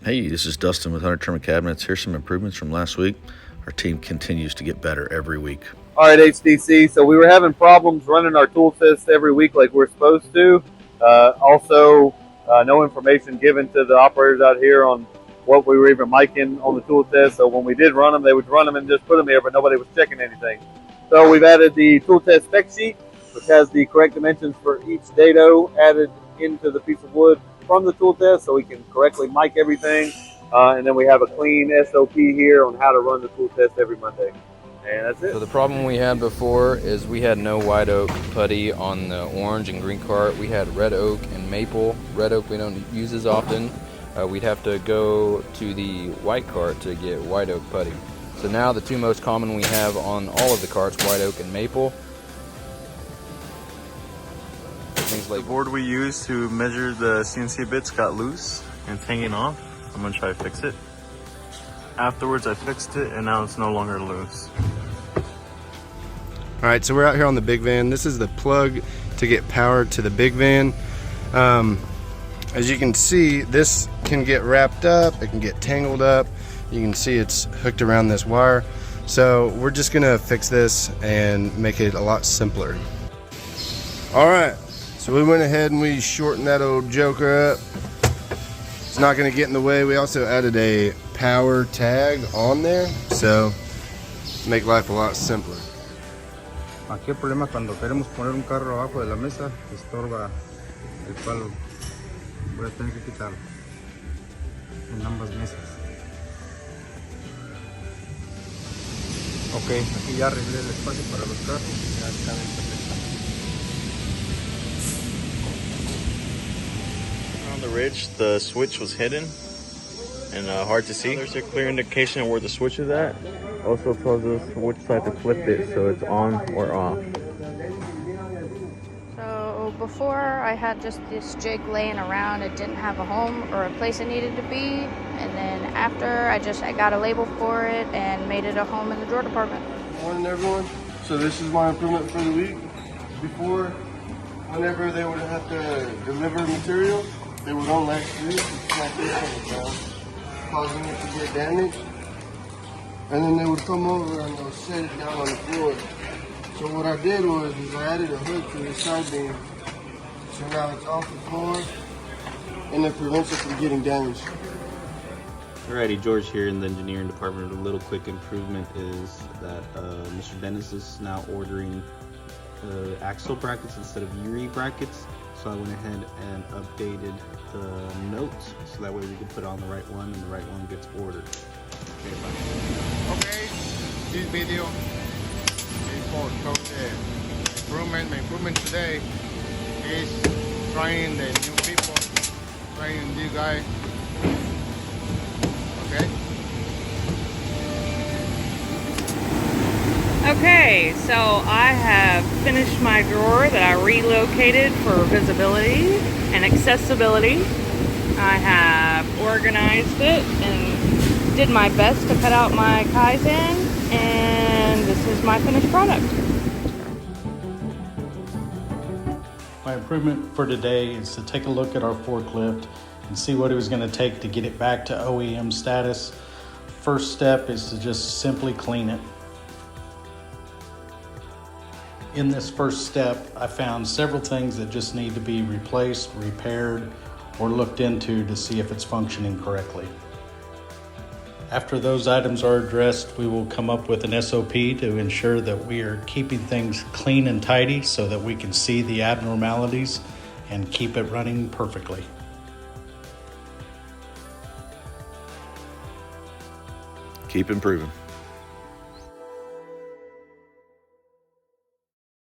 Hey, this is Dustin with Hunter Trimmer Cabinets. Here's some improvements from last week. Our team continues to get better every week. All right, HDC. So we were having problems running our tool test every week like we're supposed to. No information given to the operators out here on what we were even miking on the tool test. So when we did run them, they would run them and just put them here, but nobody was checking anything. So we've added the tool test spec sheet, which has the correct dimensions for each dado added into the piece of wood from the tool test, so we can correctly mic everything. And then we have a clean SOP here on how to run the tool test every Monday. And that's it. So the problem we had before is we had no white oak putty on the orange and green cart. We had red oak and maple. Red oak we don't use as often. We'd have to go to the white cart to get white oak putty. So now the two most common we have on all of the carts, white oak and maple. Things like the board we used to measure the CNC bits got loose and it's hanging off. I'm gonna try to fix it. Afterwards I fixed it and now it's no longer loose. All right, so we're out here on the big van. This is the plug to get power to the big van. As you can see, this can get wrapped up, it can get tangled up. You can see it's hooked around this wire. So we're just gonna fix this and make it a lot simpler. All right, so we went ahead and we shortened that old joker up. It's not gonna get in the way. We also added a power tag on there, so make life a lot simpler. Aquí el problema cuando queremos poner un carro abajo de la mesa, estorba el palo. Voy a tener que quitarlo en ambas mesas. Ok, aquí ya arreglé el espacio para los carros, ya caben perfectamente. On the ridge, the switch was hidden and hard to see. There's a clear indication of where the switch is at. Also tells us which side to flip it so it's on or off. So before I had just this jig laying around. It didn't have a home or a place it needed to be. And then after I got a label for it and made it a home in the drawer department. Morning everyone. So this is my improvement for the week. Before, whenever they would have to deliver material, they would unlatch this and snap this on the ground, causing it to get damaged. And then they would come over and they'll set it down on the floor. So what I did was I added a hook to the side beam. So now it's off the floor and it prevents it from getting damaged. Alrighty, George here in the engineering department. A little quick improvement is that Mr. Dennis is now ordering axle brackets instead of UE brackets. So I went ahead and updated the notes so that way we can put on the right one and the right one gets ordered. Okay, bye. Okay, this video is for the improvement today is trying the new people, trying new guy. Okay. Okay, so I have finished my drawer that I relocated for visibility and accessibility. I have organized it and did my best to cut out my Kaizen, and this is my finished product. My improvement for today is to take a look at our forklift and see what it was going to take to get it back to OEM status. First step is to just simply clean it. In this first step, I found several things that just need to be replaced, repaired, or looked into to see if it's functioning correctly. After those items are addressed, we will come up with an SOP to ensure that we are keeping things clean and tidy so that we can see the abnormalities and keep it running perfectly. Keep improving.